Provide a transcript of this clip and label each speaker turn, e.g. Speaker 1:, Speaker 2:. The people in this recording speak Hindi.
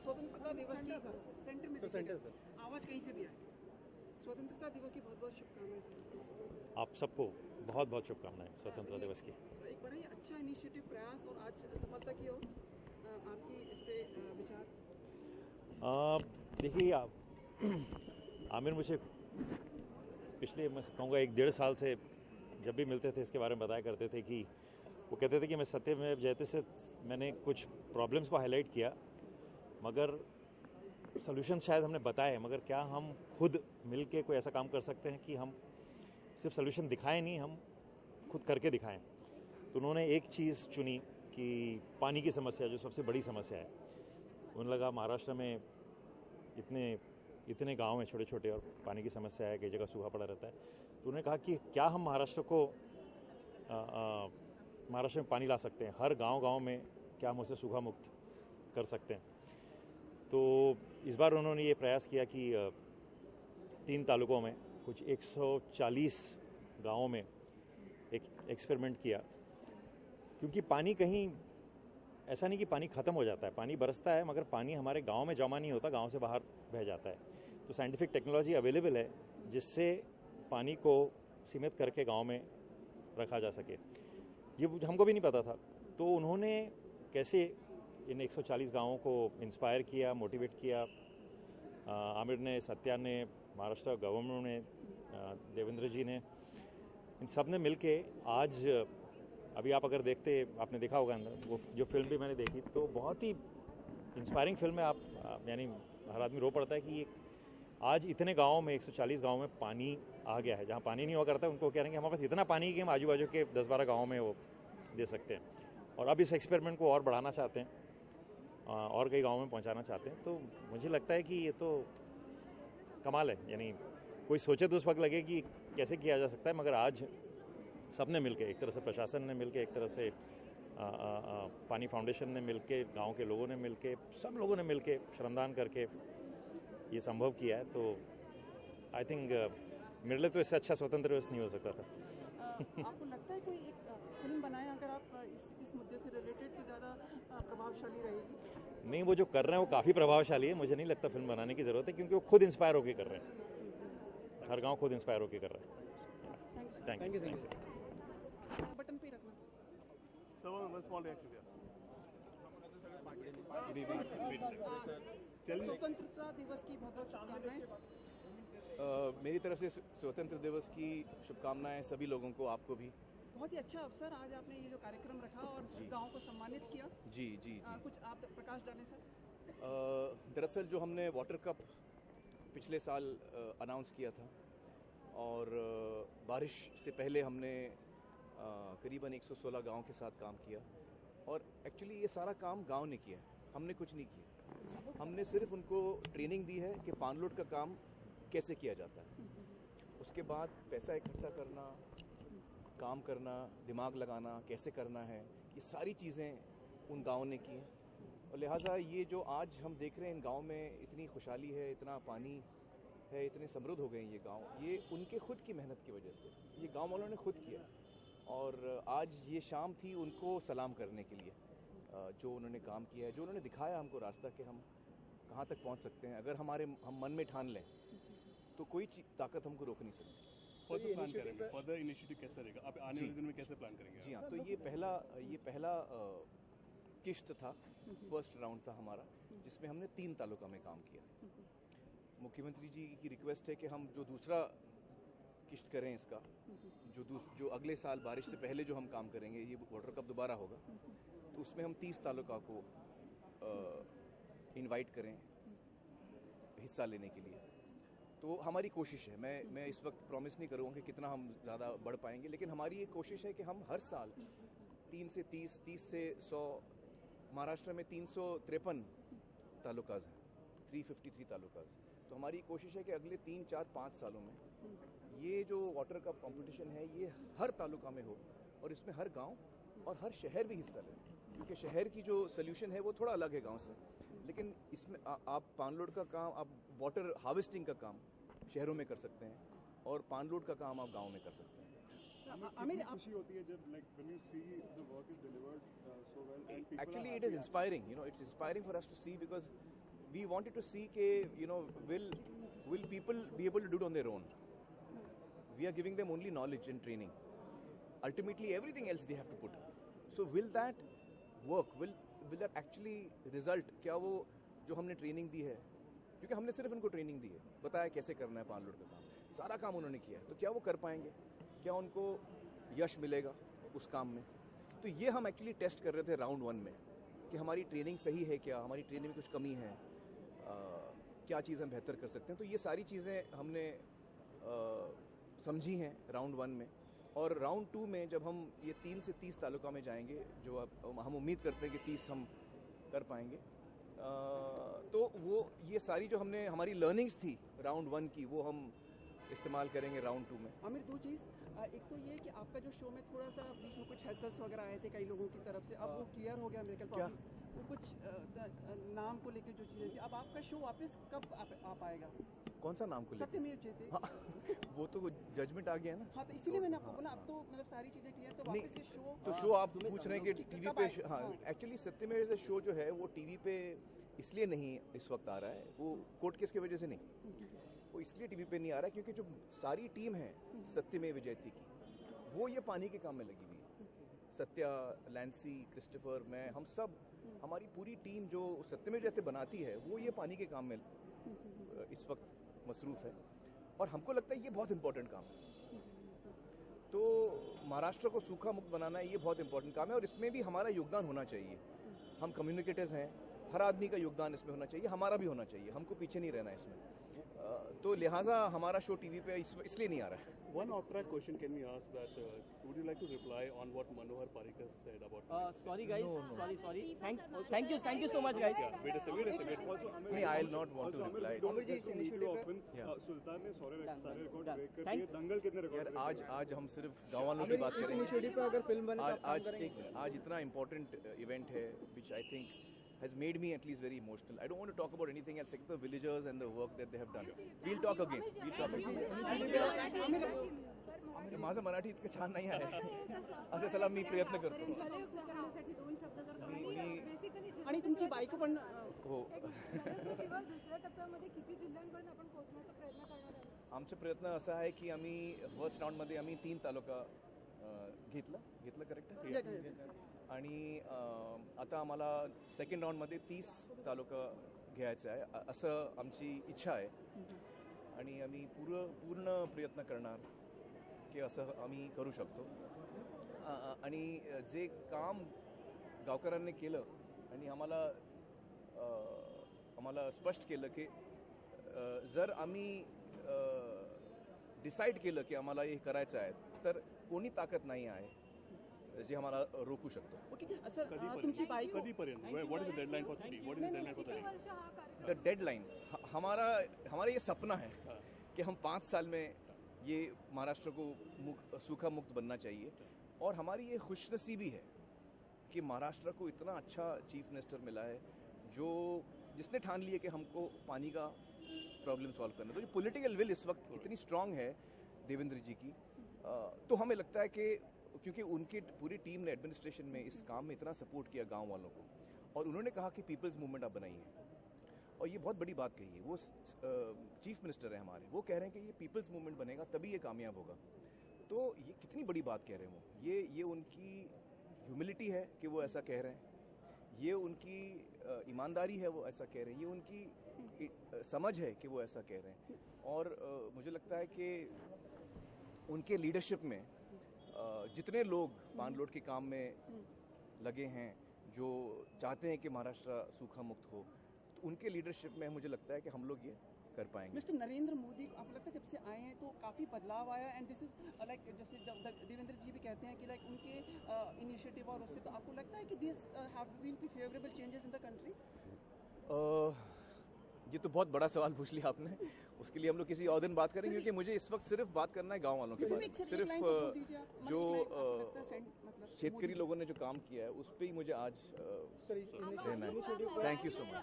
Speaker 1: स्वतंत्रता दिवस की सेंटर में सर आवाज कहीं से भी आए। स्वतंत्रता दिवस की बहुत बहुत शुभकामनाएं सर।
Speaker 2: आप सबको बहुत बहुत शुभकामनाएं स्वतंत्रता दिवस की।
Speaker 1: एक बड़ा ही अच्छा इनिशिएटिव प्रयास और आज सफलता की ओर आपकी इस पे विचार।
Speaker 2: देखिए आमिर मुझे पिछले मैं कहूँगा 1-1.5 साल से जब भी मिलते थे इसके बारे में बताया करते थे कि वो कहते थे कि मैं सत्यमेव जयते से मैंने कुछ प्रॉब्लम्स को हाईलाइट किया मगर सॉल्यूशन शायद हमने बताए, मगर क्या हम खुद मिल के कोई ऐसा काम कर सकते हैं कि हम सिर्फ सॉल्यूशन दिखाएं नहीं, हम खुद करके दिखाएं। तो उन्होंने एक चीज़ चुनी कि पानी की समस्या जो सबसे बड़ी समस्या है। उन्हें लगा महाराष्ट्र में इतने गांव हैं छोटे छोटे और पानी की समस्या है, कई जगह सूखा पड़ा रहता है। तो उन्होंने कहा कि क्या हम महाराष्ट्र में पानी ला सकते हैं, हर गांव में क्या हम उसे सूखा मुक्त कर सकते हैं। तो इस बार उन्होंने ये प्रयास किया कि 3 तालुकों में कुछ 140 गांवों में एक एक्सपेरिमेंट किया, क्योंकि पानी कहीं ऐसा नहीं कि पानी ख़त्म हो जाता है, पानी बरसता है मगर पानी हमारे गांव में जमा नहीं होता, गांव से बाहर बह जाता है। तो साइंटिफिक टेक्नोलॉजी अवेलेबल है जिससे पानी को सीमित करके गांव में रखा जा सके। ये हमको भी नहीं पता था। तो उन्होंने कैसे इन 140 गांवों को इंस्पायर किया, मोटिवेट किया। आमिर ने, सत्या ने, महाराष्ट्र गवर्नमेंट ने, देवेंद्र जी ने, इन सब ने मिलके आज अभी आप अगर देखते, आपने देखा होगा अंदर वो जो फिल्म भी मैंने देखी, तो बहुत ही इंस्पायरिंग फिल्म है। आप यानी हर आदमी रो पड़ता है कि ये आज इतने गांवों में 140 गांवों में पानी आ गया है। जहां पानी नहीं हुआ करता है उनको कह रहे हैं कि हमारे पास इतना पानी कि हम आजू बाजू के 10-12 गाँवों में वो दे सकते हैं। और अब इस एक्सपेरिमेंट को और बढ़ाना चाहते हैं और कई गाँवों में पहुँचाना चाहते हैं। तो मुझे लगता है कि ये तो कमाल है। यानी कोई सोचे तो उस वक्त लगे कि कैसे किया जा सकता है, मगर आज सबने मिलके, एक तरह से प्रशासन ने मिलके, एक तरह से पानी फाउंडेशन ने मिलके, गांव के लोगों ने मिलके, सब लोगों ने मिलके श्रमदान करके ये संभव किया है। तो आई थिंक मेरे लिए तो इससे अच्छा स्वतंत्र दिवस नहीं हो सकता था।
Speaker 1: आपको लगता है कोई एक फिल्म बनाए अगर आप इस मुद्दे से रिलेटेड तो ज़्यादा प्रभावशाली रहेगी?
Speaker 2: नहीं, वो जो कर रहे हैं वो काफ़ी प्रभावशाली है। मुझे नहीं लगता फिल्म बनाने की ज़रूरत है, क्योंकि वो खुद इंस्पायर होकर कर रहे हैं। हर गाँव खुद इंस्पायर होकर कर रहा है। Thank you.
Speaker 1: बटन पे रखना। स्वतंत्रता दिवस की बहुत बहुत शुभकामनाएं।
Speaker 3: मेरी तरफ से स्वतंत्र दिवस की शुभकामनाएं सभी लोगों को, आपको भी।
Speaker 1: बहुत ही अच्छा अवसर आज आपने ये जो कार्यक्रम रखा और गाँव को सम्मानित किया।
Speaker 3: जी।
Speaker 1: कुछ आप प्रकाश डालें सर।
Speaker 3: दरअसल जो हमने वाटर कप पिछले साल अनाउंस किया था और बारिश से पहले हमने करीबन 116 गांव के साथ काम किया। और एक्चुअली ये सारा काम गांव ने किया है, हमने कुछ नहीं किया। हमने सिर्फ उनको ट्रेनिंग दी है कि पानलोड का काम कैसे किया जाता है। उसके बाद पैसा इकट्ठा करना, काम करना, दिमाग लगाना, कैसे करना है, ये सारी चीज़ें उन गाँव ने की हैं। और लिहाजा ये जो आज हम देख रहे हैं इन गाँव में इतनी खुशहाली है, इतना पानी है, इतने समृद्ध हो गए हैं ये गांव, ये उनके खुद की मेहनत की वजह से, ये गांव वालों ने खुद किया। और आज ये शाम थी उनको सलाम करने के लिए, जो उन्होंने काम किया है, जो उन्होंने दिखाया हमको रास्ता कि हम कहाँ तक पहुँच सकते हैं। अगर हम मन में ठान लें तो कोई ताकत हमको रोक नहीं सकती।
Speaker 4: फर्दर प्लान करेंगे, फर्दर इनिशिएटिव कैसे रहेगा, आप आने वाले दिन में कैसे प्लान करेंगे?
Speaker 3: जी हाँ, तो ये पहला किश्त था, फर्स्ट राउंड था हमारा, जिसमें हमने 3 तालुका में काम किया। मुख्यमंत्री जी की रिक्वेस्ट है कि हम जो दूसरा किश्त करें इसका, जो अगले साल बारिश से पहले जो हम काम करेंगे, ये वाटर कप दोबारा होगा, तो उसमें हम 30 तालुका को इनवाइट करें हिस्सा लेने के लिए। तो हमारी कोशिश है, मैं इस वक्त प्रॉमिस नहीं करूँगा कि कितना हम ज़्यादा बढ़ पाएंगे, लेकिन हमारी ये कोशिश है कि हम हर साल 3 से 30 से 100, महाराष्ट्र में 353 तालुकाज हैं, 353 तालुकाज। तो हमारी कोशिश है कि अगले 3, 4, 5 सालों में ये जो वाटर कप कंपटीशन है ये हर तालुका में हो और इसमें हर गांव और हर शहर भी हिस्सा लें, क्योंकि शहर की जो सोल्यूशन है वो थोड़ा अलग है गांव से, लेकिन इसमें आप पानलोड का काम, आप वाटर हार्वेस्टिंग का काम शहरों में कर सकते हैं और पानलोड का काम आप गाँव में कर सकते हैं।
Speaker 4: खुशी होती है जब when you see the work is delivered so well and people
Speaker 3: actually it is inspiring, it's inspiring for us to see, because we wanted to see ke, will people be able to do it on their own? We are giving them only knowledge and training. Ultimately, everything else they have to put. So will that work? Will that actually result? क्या वो जो हमने ट्रेनिंग दी है, क्योंकि हमने सिर्फ उनको ट्रेनिंग दी है, बताया कैसे करना है पान लोड का काम, सारा काम उन्होंने किया है, तो क्या वो कर पाएंगे? क्या उनको यश मिलेगा उस काम में? तो ये हम एक्चुअली टेस्ट कर रहे थे राउंड 1 में कि हमारी ट्रेनिंग सही है क्या, हमारी ट्रेनिंग में कुछ कमी है, क्या चीज़ हम बेहतर कर सकते हैं. तो ये सारी चीज़ें हमने समझी हैं राउंड 1 में. और राउंड 2 में जब हम ये 3 से 30 तालुका में जाएंगे, जो हम उम्मीद करते हैं कि 30 हम कर पाएंगे, तो वो ये सारी जो हमने हमारी लर्निंग्स थी राउंड 1 की, वो हम इस्तेमाल करेंगे राउंड 2 में.
Speaker 1: आमिर, दो चीज़, एक तो ये कि आपका जो शो में थोड़ा सा बीच में कुछ हेसल्स वगैरह आए थे कई लोगों की तरफ से, अब वो क्लियर हो गया मेरे ख्याल.
Speaker 3: क्या?
Speaker 1: वो कुछ नाम को लेकर जो चीज़ें थी, अब आपका शो वापस कब आ पाएगा?
Speaker 3: कौन सा नाम को लेकर?
Speaker 1: सत्यमेव जयते.
Speaker 3: हाँ, वो तो जजमेंट आ गया है ना.
Speaker 1: हाँ, तो इसीलिए मैंने आपको बोला, अब तो मतलब सारी चीज़ें क्लियर, तो वापस ये शो.
Speaker 3: तो शो आप पूछ रहे हैं कि टीवी पे, हाँ, एक्चुअली सत्यमेव शो जो है वो टीवी पे इसलिए नहीं इस वक्त आ रहा है, वो कोर्ट केस की वजह से नहीं, वो इसलिए टीवी पे नहीं आ रहा है क्योंकि जो सारी टीम है सत्यमेव जयते की, वो ये पानी के काम में लगी हुई है. सत्या, लैंसी, क्रिस्टोफर, मैं, हम सब, हमारी पूरी टीम जो सत्यमेव जयते बनाती है, वो ये पानी के काम में इस वक्त मसरूफ़ है. और हमको लगता है ये बहुत इंपॉर्टेंट काम है. तो महाराष्ट्र को सूखा मुक्त बनाना ये बहुत इंपॉर्टेंट काम है, और इसमें भी हमारा योगदान होना चाहिए. हम कम्युनिकेटर्स हैं, हर आदमी का योगदान इसमें होना चाहिए, हमारा भी होना चाहिए, हमको पीछे नहीं रहना इसमें. तो लिहाजा हमारा शो टीवी पे इसलिए नहीं आ रहा है.
Speaker 4: One off-track question can we ask that would you like to reply on what Manohar Parrikar said about?
Speaker 5: Sorry guys, sorry. Thank you so much guys.
Speaker 4: Yeah, wait a second. Also,
Speaker 3: नहीं, I will not want to reply.
Speaker 4: सुल्तान ने सारे रिकॉर्ड ब्रेक कर दिए. दंगल कितने रिकॉर्ड?
Speaker 3: यार आज हम सिर्फ गाँव वालों की बात करेंगे.
Speaker 1: इनिशिएटिव पे अगर फिल्म बने तो
Speaker 3: आज इतना इम्पोर्टेंट इवेंट है, which I think has made me at least very emotional. I don't want to talk about anything else except the villagers and the work that they have done. We'll talk again. माझं मराठी इतकं छान नाही आहे, असे सलाम मी प्रयत्न करतो.
Speaker 1: आणि तुमची बायको पण
Speaker 3: हो,
Speaker 6: दुसऱ्या टप्प्यामध्ये किती जिल्ह्यांपर्यंत आपण पोहोचण्याचा प्रयत्न करणार आहोत?
Speaker 3: आमचा प्रयत्न असा आहे की आम्ही फर्स्ट राऊंडमध्ये आम्ही 3 तालुका घेतलं करेक्ट आहे, आणि आता आम्हाला सेकंड राऊंडमध्ये 30 तालुका घ्यायचा आहे, असं आमची इच्छा आहे. आणि आम्ही पूर्ण प्रयत्न करणार की असं आम्ही करू शकतो. आणि जे काम गावकऱ्यांनी केलं आणि आम्हाला स्पष्ट केलं की जर आम्ही डिसाईड केलं की आम्हाला हे करायचं आहे, तर कोणी ताकद नाही आहे जे आम्हाला रोखू शकतो.
Speaker 1: ओके सर, तुमची बायको
Speaker 4: कधीपर्यंत? What is the deadline for 3? What is the deadline for 3?
Speaker 6: वर्ष हा कार्यक्रम
Speaker 3: द डेडलाइन, हमारा ये सपना है कि हम 5 साल में ये महाराष्ट्र को सूखा मुक्त बनना चाहिए. और हमारी ये खुशनसीबी है कि महाराष्ट्र को इतना अच्छा चीफ मिनिस्टर मिला है जिसने ठान लिया कि हमको पानी का प्रॉब्लम सॉल्व करना. तो ये पॉलिटिकल विल इस वक्त इतनी स्ट्रांग है देवेंद्र जी की, तो हमें लगता है कि क्योंकि उनकी पूरी टीम ने एडमिनिस्ट्रेशन में इस काम में इतना सपोर्ट किया गांव वालों को, और उन्होंने कहा कि पीपल्स मूवमेंट आप बनाइए, और ये बहुत बड़ी बात कही है. वो चीफ मिनिस्टर है हमारे, वो कह रहे हैं कि ये पीपल्स मूवमेंट बनेगा तभी ये कामयाब होगा. तो ये कितनी बड़ी बात कह रहे हैं वो. ये उनकी ह्यूमिलिटी है कि वो ऐसा कह रहे हैं, ये उनकी ईमानदारी है वो ऐसा कह रहे हैं, ये उनकी समझ है कि वो ऐसा कह रहे हैं. और मुझे लगता है कि उनके लीडरशिप में जितने लोग पान लोड के काम में लगे हैं, जो चाहते हैं कि महाराष्ट्र सूखा मुक्त हो, तो उनके लीडरशिप में मुझे लगता है कि हम लोग ये कर पाएंगे.
Speaker 1: मिस्टर नरेंद्र मोदी, आपको लगता है जब से आए हैं तो काफ़ी बदलाव आया, एंड दिस इज लाइक जैसे देवेंद्र जी भी कहते हैं कि लाइक उनके इनिशिएटिव और उससे, तो आपको लगता है कि this will be favourable changes in the country?
Speaker 3: ये तो बहुत बड़ा सवाल पूछ लिया आपने. उसके लिए हम लोग किसी और दिन बात करेंगे, क्योंकि मुझे इस वक्त सिर्फ बात करना है गांव वालों के बारे में. सिर्फ जो शेतकरी लोगों ने जो काम किया है उस पर ही मुझे आज रहना है. Thank you so much.